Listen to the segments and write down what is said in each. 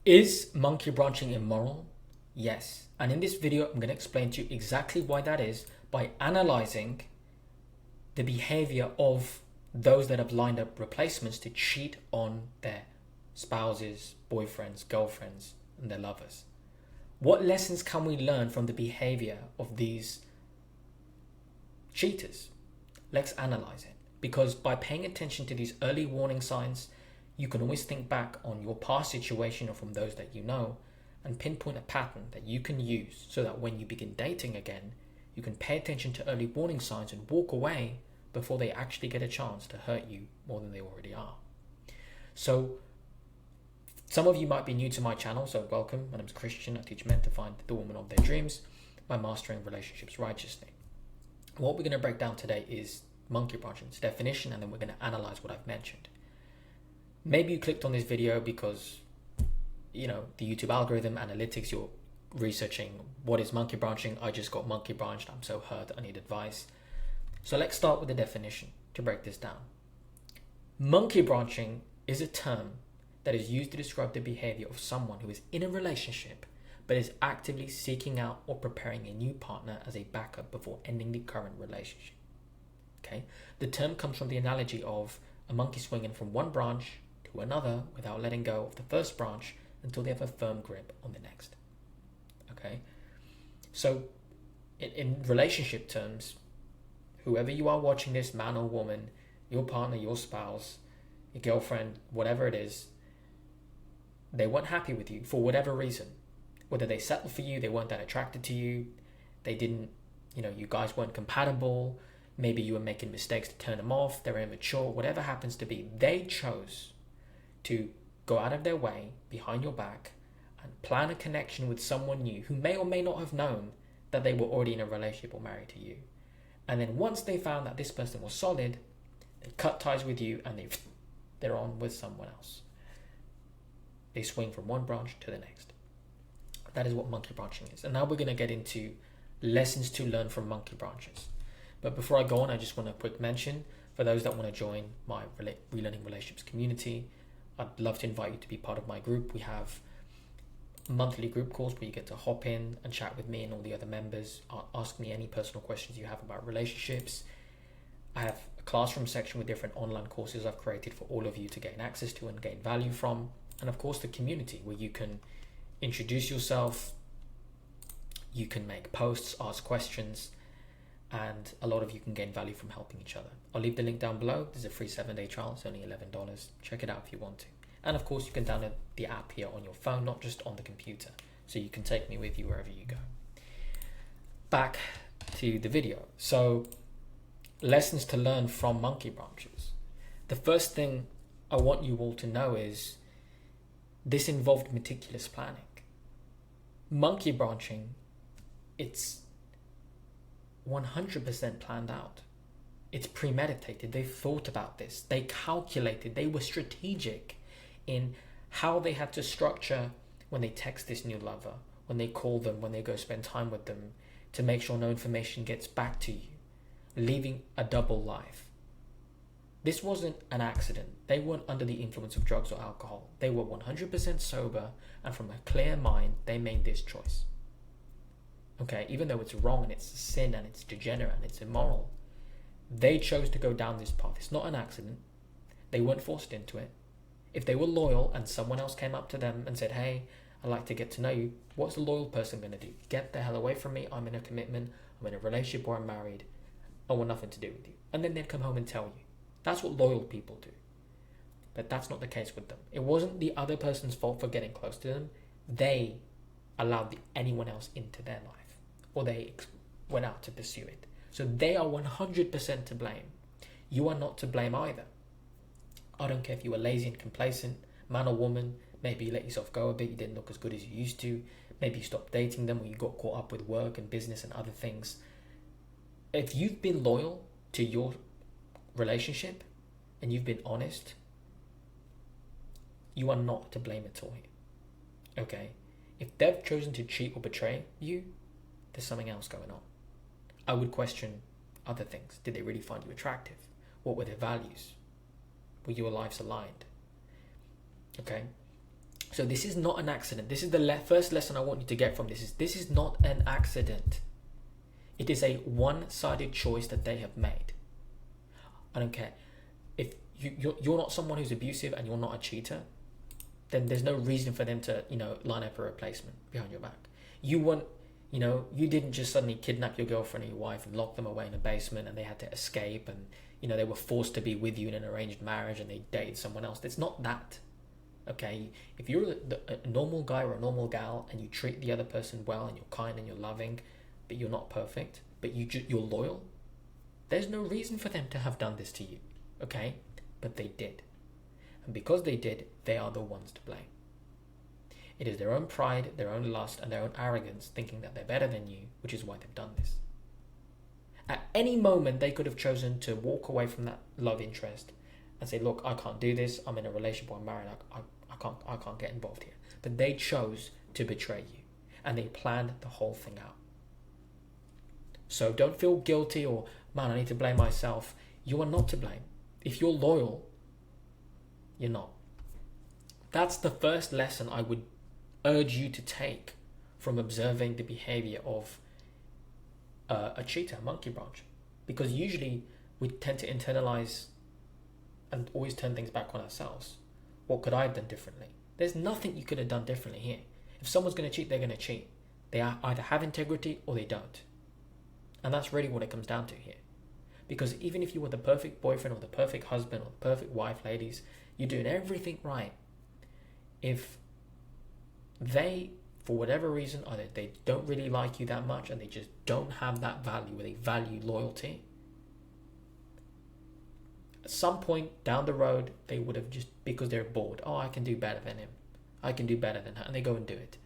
Is monkey branching immoral? Yes. And in this video, I'm going to explain to you exactly why that is by analyzing the behavior of those that have lined up replacements to cheat on their spouses, boyfriends, girlfriends, and their lovers. What lessons can we learn from the behavior of these cheaters? Let's analyze it. Because by paying attention to these early warning signs, you can always think back on your past situation or from those that you know and pinpoint a pattern that you can use so that when you begin dating again, you can pay attention to early warning signs and walk away before they actually get a chance to hurt you more than they already are. So, some of you might be new to my channel, so welcome. My name is Christian. I teach men to find the woman of their dreams by mastering relationships righteously. What we're going to break down today is monkey branching, its definition, and then we're going to analyze what I've mentioned. Maybe you clicked on this video because, the YouTube algorithm, analytics, you're researching what is monkey branching. I just got monkey branched. I'm so hurt. I need advice. So let's start with the definition to break this down. Monkey branching is a term that is used to describe the behavior of someone who is in a relationship but is actively seeking out or preparing a new partner as a backup before ending the current relationship. Okay? The term comes from the analogy of a monkey swinging from one branch to another without letting go of the first branch until they have a firm grip on the next. Okay? So, in relationship terms, whoever you are watching this, man or woman, your partner, your spouse, your girlfriend, whatever it is, they weren't happy with you for whatever reason. Whether they settled for you, they weren't that attracted to you, they didn't, you guys weren't compatible, maybe you were making mistakes to turn them off, they're immature, whatever happens to be, they chose to go out of their way behind your back and plan a connection with someone new who may or may not have known that they were already in a relationship or married to you. And then once they found that this person was solid, they cut ties with you and they're on with someone else. They swing from one branch to the next. That is what monkey branching is. And now we're going to get into lessons to learn from monkey branches. But before I go on, I just want a quick mention for those that want to join my Relearning Relationships community. I'd love to invite you to be part of my group. We have monthly group calls where you get to hop in and chat with me and all the other members. Ask me any personal questions you have about relationships. I have a classroom section with different online courses I've created for all of you to gain access to and gain value from. And of course, the community where you can introduce yourself, you can make posts, ask questions, and a lot of you can gain value from helping each other. I'll leave the link down below. There's a free 7-day trial. It's only $11. Check it out if you want to. And of course, you can download the app here on your phone, not just on the computer. So you can take me with you wherever you go. Back to the video. So, lessons to learn from monkey branches. The first thing I want you all to know is this involved meticulous planning. Monkey branching, it's 100% planned out. It's premeditated. They thought about this. They calculated. They were strategic in how they had to structure when they text this new lover, when they call them, when they go spend time with them, to make sure no information gets back to you, leaving a double life. This wasn't an accident. They weren't under the influence of drugs or alcohol. They were 100% sober, and from a clear mind, they made this choice. Okay, even though it's wrong and it's a sin and it's degenerate and it's immoral, they chose to go down this path. It's not an accident. They weren't forced into it. If they were loyal and someone else came up to them and said, hey, I'd like to get to know you, what's a loyal person going to do? Get the hell away from me. I'm in a commitment. I'm in a relationship or I'm married. I want nothing to do with you. And then they'd come home and tell you. That's what loyal people do. But that's not the case with them. It wasn't the other person's fault for getting close to them. They allowed anyone else into their life, or they went out to pursue it. So they are 100% to blame. You are not to blame either. I don't care if you were lazy and complacent, man or woman, maybe you let yourself go a bit, you didn't look as good as you used to, maybe you stopped dating them or you got caught up with work and business and other things. If you've been loyal to your relationship and you've been honest, you are not to blame at all here. Okay? If they've chosen to cheat or betray you, there's something else going on. I would question other things. Did they really find you attractive? What were their values? Were your lives aligned? Okay? So this is not an accident. This is the first lesson I want you to get from this is not an accident. It is a one-sided choice that they have made. I don't care. If you're not someone who's abusive and you're not a cheater, then there's no reason for them to, line up a replacement behind your back. You didn't just suddenly kidnap your girlfriend or your wife and lock them away in a basement and they had to escape and, they were forced to be with you in an arranged marriage and they dated someone else. It's not that. Okay? If you're a normal guy or a normal gal and you treat the other person well and you're kind and you're loving, but you're not perfect, but you're loyal, there's no reason for them to have done this to you. Okay? But they did. And because they did, they are the ones to blame. It is their own pride, their own lust, and their own arrogance thinking that they're better than you, which is why they've done this. At any moment, they could have chosen to walk away from that love interest and say, look, I can't do this. I'm in a relationship, I'm married, I can't get involved here. But they chose to betray you, and they planned the whole thing out. So don't feel guilty or, man, I need to blame myself. You are not to blame. If you're loyal, you're not. That's the first lesson I would urge you to take from observing the behavior of a cheater, a monkey branch. Because usually we tend to internalize and always turn things back on ourselves. What could I have done differently? There's nothing you could have done differently here. If someone's going to cheat, they're going to cheat. They either have integrity or they don't. And that's really what it comes down to here. Because even if you were the perfect boyfriend or the perfect husband or the perfect wife, ladies, you're doing everything right. If they, for whatever reason, either they don't really like you that much and they just don't have that value where they value loyalty, at some point down the road, they would have just, because they're bored, I can do better than him. I can do better than her. And they go and do it.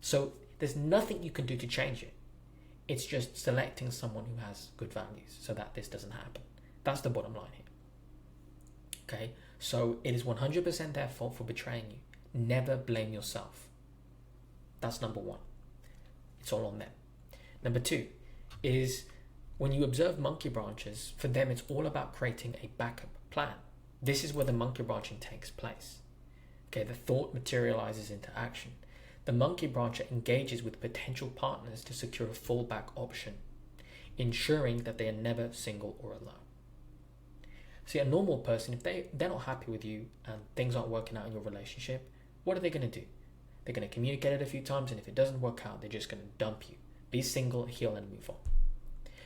So there's nothing you can do to change it. It's just selecting someone who has good values so that this doesn't happen. That's the bottom line here. Okay? So it is 100% their fault for betraying you. Never blame yourself. That's number one. It's all on them. Number two is when you observe monkey branches, for them it's all about creating a backup plan. This is where the monkey branching takes place. Okay, the thought materializes into action. The monkey brancher engages with potential partners to secure a fallback option, ensuring that they are never single or alone. See, a normal person, if they're not happy with you and things aren't working out in your relationship, what are they going to do? They're going to communicate it a few times, and if it doesn't work out, they're just going to dump you. Be single, heal, and move on.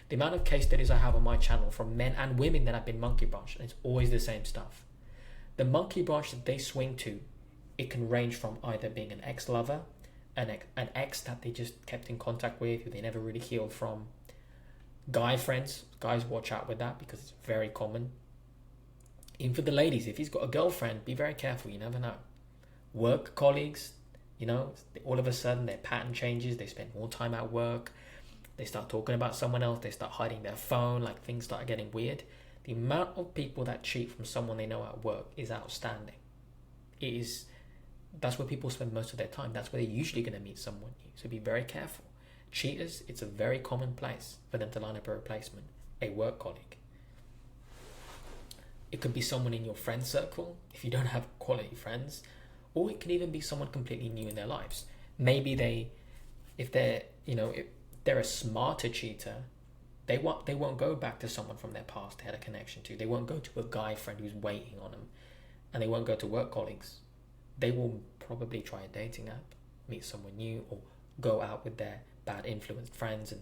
The amount of case studies I have on my channel from men and women that have been monkey branched, and it's always the same stuff. The monkey branch that they swing to, it can range from either being an ex-lover, an ex that they just kept in contact with, who they never really healed from. Guy friends, guys, watch out with that because it's very common. Even for the ladies, if he's got a girlfriend, be very careful, you never know. Work colleagues, all of a sudden their pattern changes, they spend more time at work, they start talking about someone else, they start hiding their phone, like things start getting weird. The amount of people that cheat from someone they know at work is outstanding. That's where people spend most of their time. That's where they're usually going to meet someone new. So be very careful. Cheaters, it's a very common place for them to line up a replacement, a work colleague. It could be someone in your friend circle, if you don't have quality friends, or it can even be someone completely new in their lives. Maybe if they're a smarter cheater, they won't go back to someone from their past they had a connection to. They won't go to a guy friend who's waiting on them, and they won't go to work colleagues. They will probably try a dating app, meet someone new, or go out with their bad influenced friends, and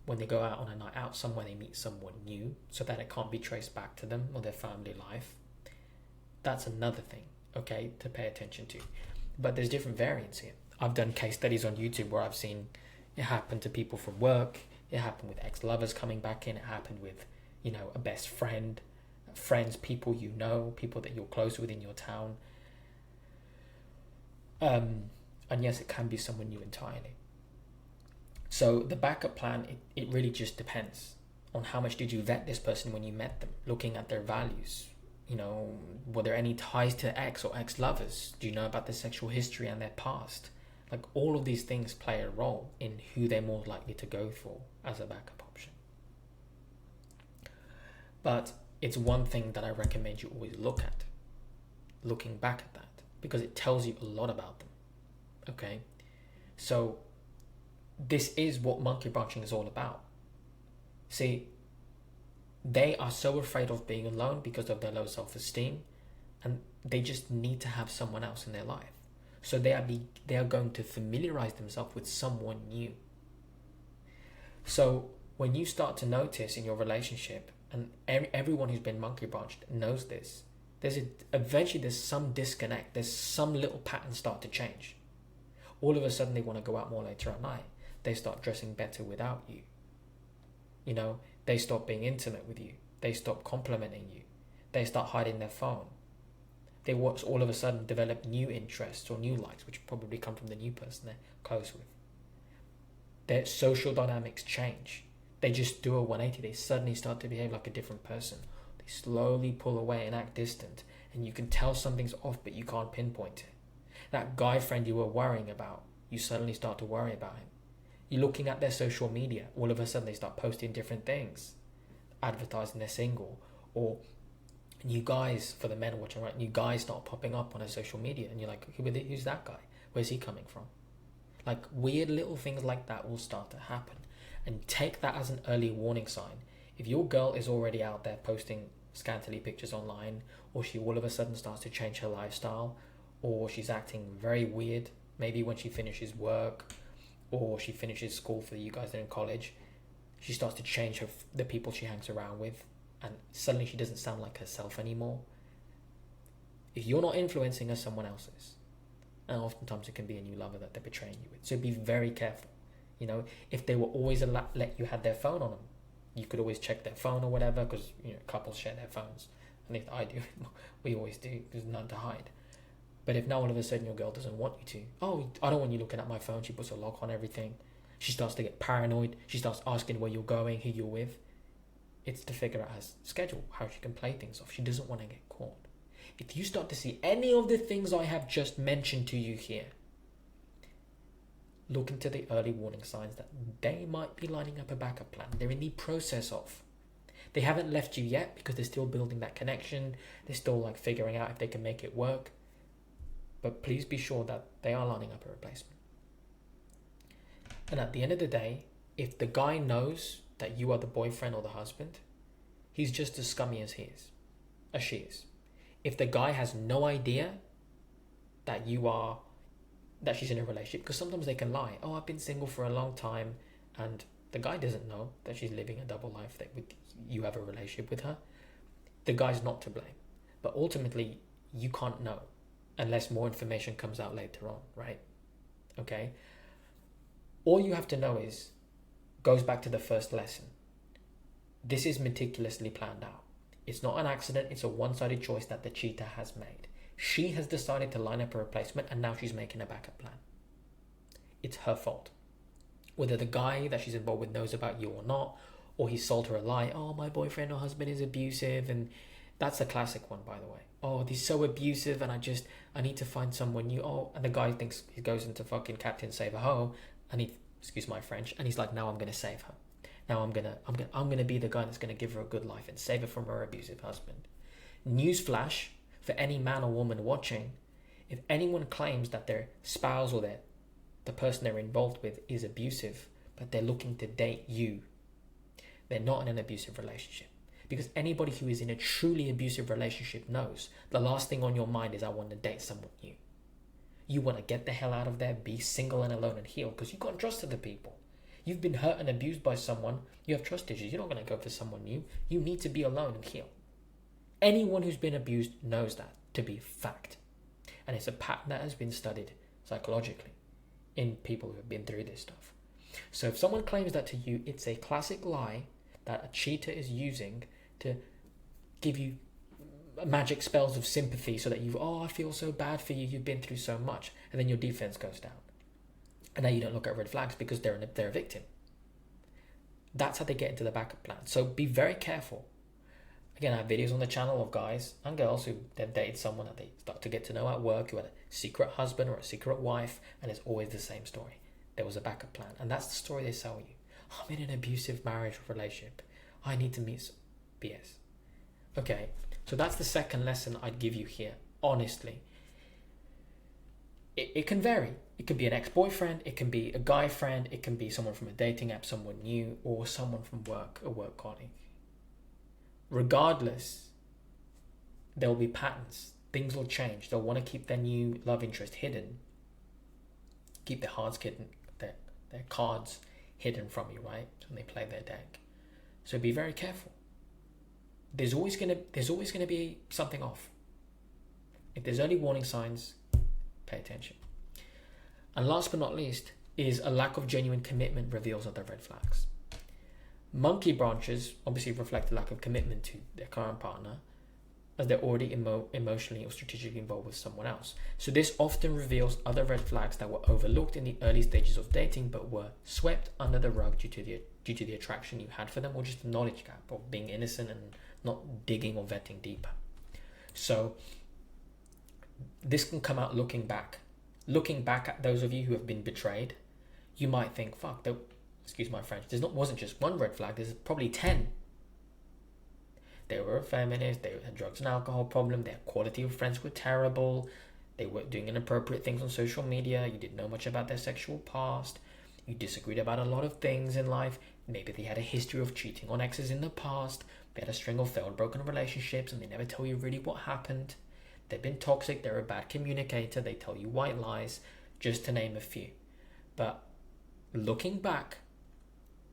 when they go out on a night out somewhere, they meet someone new so that it can't be traced back to them or their family life. That's another thing, okay, to pay attention to. But there's different variants here. I've done case studies on YouTube where I've seen it happen to people from work. It happened with ex-lovers coming back in. It happened with, a best friend, friends, people people that you're close with in your town. And yes, it can be someone new entirely. So the backup plan, it really just depends on how much did you vet this person when you met them, looking at their values. Were there any ties to ex or ex-lovers? Do you know about their sexual history and their past? Like, all of these things play a role in who they're more likely to go for as a backup option. But it's one thing that I recommend you always look at, looking back at that. because it tells you a lot about them. Okay? So this is what monkey branching is all about. See, they are so afraid of being alone because of their low self-esteem, and they just need to have someone else in their life. So they are going to familiarize themselves with someone new. So when you start to notice in your relationship, and everyone who's been monkey branched knows this, eventually there's some disconnect. There's some little patterns start to change. All of a sudden they want to go out more later at night. They start dressing better without you. You know, they stop being intimate with you. They stop complimenting you. They start hiding their phone. They all of a sudden develop new interests or new likes, which probably come from the new person they're close with. Their social dynamics change. They just do a 180. They suddenly start to behave like a different person. They slowly pull away and act distant, and you can tell something's off, but you can't pinpoint it. That guy friend you were worrying about, you suddenly start to worry about him. You're looking at their social media, all of a sudden they start posting different things, advertising they're single, or new guys, for the men watching, right? New guys start popping up on their social media, and you're like, who's that guy? Where's he coming from? Like, weird little things like that will start to happen. And take that as an early warning sign. If your girl is already out there posting scantily pictures online, or she all of a sudden starts to change her lifestyle, or she's acting very weird, maybe when she finishes work, or she finishes school, for you guys that are in college, she starts to change the people she hangs around with, and suddenly she doesn't sound like herself anymore. If you're not influencing her, someone else is. And oftentimes it can be a new lover that they're betraying you with. So be very careful. You know, if they will always let you have their phone on them, you could always check their phone or whatever, because, you know, couples share their phones. At least I do. We always do. There's none to hide. But if now all of a sudden your girl doesn't want you to, oh, I don't want you looking at my phone, she puts a lock on everything, she starts to get paranoid, she starts asking where you're going, who you're with, it's to figure out her schedule, how she can play things off. She doesn't want to get caught. If you start to see any of the things I have just mentioned to you here, look into the early warning signs that they might be lining up a backup plan. They're in the process of. They haven't left you yet because they're still building that connection. They're still like figuring out if they can make it work. But please be sure that they are lining up a replacement. And at the end of the day, if the guy knows that you are the boyfriend or the husband, he's just as scummy as she is. If the guy has no idea that that she's in a relationship, because sometimes they can lie. Oh, I've been single for a long time, and the guy doesn't know that she's living a double life, that you have a relationship with her. The guy's not to blame. But ultimately, you can't know unless more information comes out later on, right? Okay? All you have to know goes back to the first lesson. This is meticulously planned out. It's not an accident, it's a one-sided choice that the cheater has made. She has decided to line up a replacement, and now she's making a backup plan. It's her fault. Whether the guy that she's involved with knows about you or not, or he sold her a lie, oh, my boyfriend or husband is abusive, and that's a classic one, by the way. Oh, he's so abusive, and I need to find someone new. Oh, and the guy thinks he goes into fucking Captain Save-A-Ho, and excuse my French, and he's like, now I'm gonna save her. Now I'm gonna be the guy that's gonna give her a good life and save her from her abusive husband. Newsflash for any man or woman watching: if anyone claims that their spouse or the person they're involved with is abusive, but they're looking to date you, they're not in an abusive relationship. Because anybody who is in a truly abusive relationship knows the last thing on your mind is, I want to date someone new. You want to get the hell out of there, be single and alone and heal, because you can't trust other people. You've been hurt and abused by someone, you have trust issues, you're not going to go for someone new. You need to be alone and heal. Anyone who's been abused knows that to be fact. And it's a pattern that has been studied psychologically in people who have been through this stuff. So if someone claims that to you, it's a classic lie that a cheater is using to give you magic spells of sympathy so that I feel so bad for you, you've been through so much, and then your defense goes down. And now you don't look at red flags because they're a victim. That's how they get into the backup plan. So be very careful. Again, I have videos on the channel of guys and girls who they've dated someone that they start to get to know at work, who had a secret husband or a secret wife, and it's always the same story. There was a backup plan, and that's the story they sell you. I'm in an abusive marriage relationship. I need to meet some BS. Okay, so that's the second lesson I'd give you here. Honestly, it can vary. It could be an ex-boyfriend, it can be a guy friend, it can be someone from a dating app, someone new, or someone from work, a work colleague. Regardless, there will be patterns. Things will change. They'll want to keep their new love interest hidden. Keep their their cards hidden from you, right? When they play their deck. So be very careful. There's always gonna be something off. If there's early warning signs, pay attention. And last but not least is a lack of genuine commitment reveals other red flags. Monkey branches obviously reflect a lack of commitment to their current partner, as they're already emotionally or strategically involved with someone else. So this often reveals other red flags that were overlooked in the early stages of dating but were swept under the rug due to the attraction you had for them, or just the knowledge gap of being innocent and not digging or vetting deeper. So this can come out looking back. Looking back at those of you who have been betrayed, you might think, fuck, excuse my French, wasn't just one red flag, there's probably 10. They were a feminist, they had drugs and alcohol problem, their quality of friends were terrible, they were doing inappropriate things on social media, you didn't know much about their sexual past, you disagreed about a lot of things in life, maybe they had a history of cheating on exes in the past, they had a string of failed broken relationships and they never tell you really what happened. They've been toxic, they're a bad communicator, they tell you white lies, just to name a few. But looking back,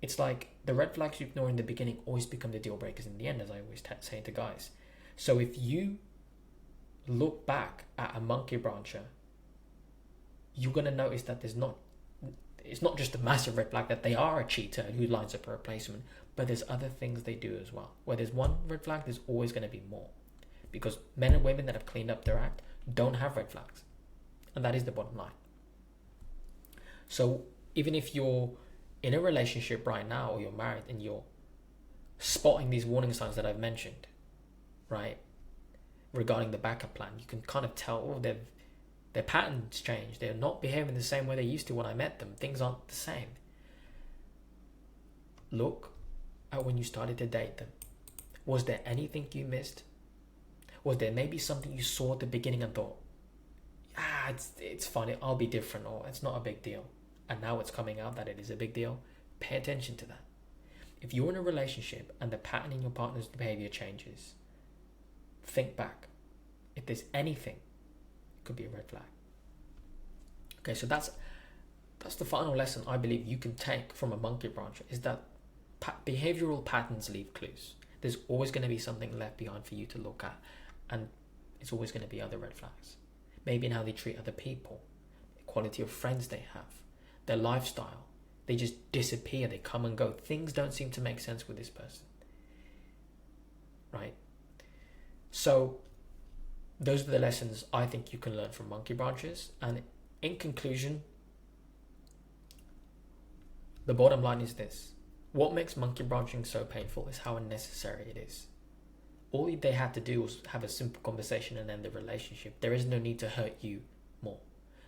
it's like the red flags you ignore in the beginning always become the deal breakers in the end, as I always say to guys. So if you look back at a monkey brancher, you're going to notice that it's not just a massive red flag that they are a cheater who lines up a replacement, but there's other things they do as well. Where there's one red flag, there's always going to be more. Because men and women that have cleaned up their act don't have red flags. And that is the bottom line. So even if you're in a relationship right now or you're married and you're spotting these warning signs that I've mentioned, right, regarding the backup plan, you can kind of tell, their patterns change. They're not behaving the same way they used to when I met them. Things aren't the same. Look at when you started to date them. Was there anything you missed? Was there maybe something you saw at the beginning and thought, it's funny, I'll be different, or it's not a big deal, and now it's coming out that it is a big deal? Pay attention to that. If you're in a relationship and the pattern in your partner's behavior changes, think back. If there's anything, it could be a red flag. Okay, so that's the final lesson I believe you can take from a monkey branch, is that behavioral patterns leave clues. There's always going to be something left behind for you to look at, and it's always going to be other red flags. Maybe in how they treat other people, the quality of friends they have, their lifestyle. They just disappear, they come and go. Things don't seem to make sense with this person. Right? So those are the lessons I think you can learn from monkey branches. And in conclusion, the bottom line is this. What makes monkey branching so painful is how unnecessary it is. All they had to do was have a simple conversation and end the relationship. There is no need to hurt you more.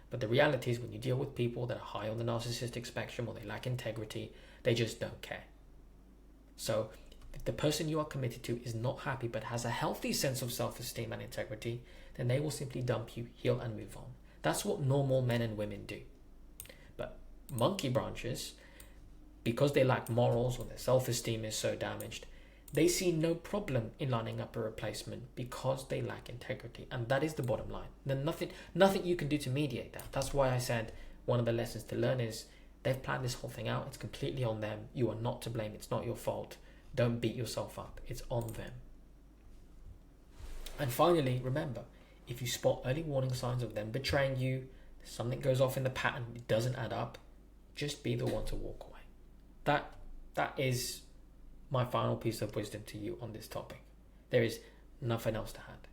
But the reality is, when you deal with people that are high on the narcissistic spectrum or they lack integrity, they just don't care. So if the person you are committed to is not happy but has a healthy sense of self-esteem and integrity, then they will simply dump you, heal and move on. That's what normal men and women do. But monkey branches, because they lack morals or their self-esteem is so damaged, they see no problem in lining up a replacement because they lack integrity. And that is the bottom line. Then nothing you can do to mediate that. That's why I said one of the lessons to learn is they've planned this whole thing out. It's completely on them. You are not to blame. It's not your fault. Don't beat yourself up. It's on them. And finally, remember, if you spot early warning signs of them betraying you, something goes off in the pattern, it doesn't add up, just be the one to walk away. That is my final piece of wisdom to you on this topic. There is nothing else to add.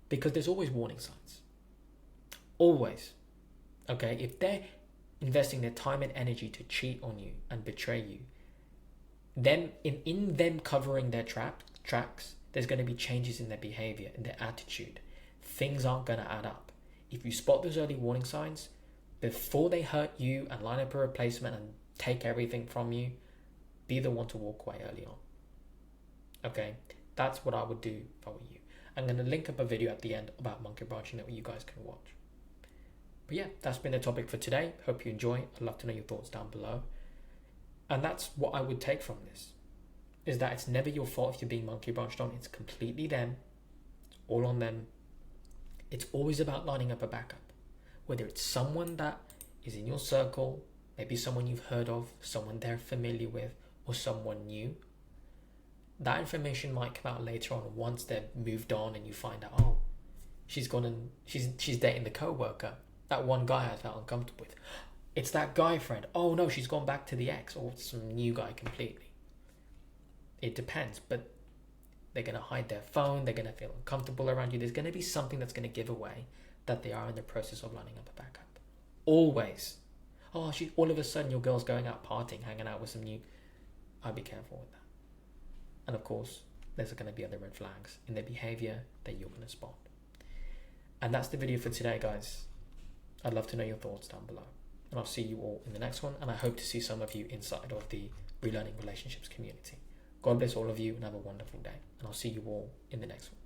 Because there's always warning signs. Always. Okay? If they're investing their time and energy to cheat on you and betray you, then in them covering their tracks, there's going to be changes in their behavior, in their attitude. Things aren't going to add up. If you spot those early warning signs, before they hurt you and line up a replacement and take everything from you, be the one to walk away early on. Okay, that's what I would do if I were you. I'm going to link up a video at the end about monkey branching that you guys can watch. But But yeah, that's been the topic for today. Hope you enjoy. I'd love to know your thoughts down below. And that's what I would take from this, is that it's never your fault if you're being monkey branched on. It's completely them. It's all on them. It's always about lining up a backup. Whether it's someone that is in your circle, maybe someone you've heard of, someone they're familiar with, or someone new. That information might come out later on once they've moved on and you find out, oh, she's gone and she's dating the co-worker, that one guy I felt uncomfortable with. It's that guy friend. Oh no, she's gone back to the ex or some new guy completely. It depends, but they're going to hide their phone. They're going to feel uncomfortable around you. There's going to be something that's going to give away that they are in the process of lining up a backup. Always. Oh, all of a sudden your girl's going out partying, hanging out with some new... I'd be careful with that. And of course, there's going to be other red flags in their behavior that you're going to spot. And that's the video for today, guys. I'd love to know your thoughts down below. And I'll see you all in the next one. And I hope to see some of you inside of the Relearning Relationships community. God bless all of you and have a wonderful day. And I'll see you all in the next one.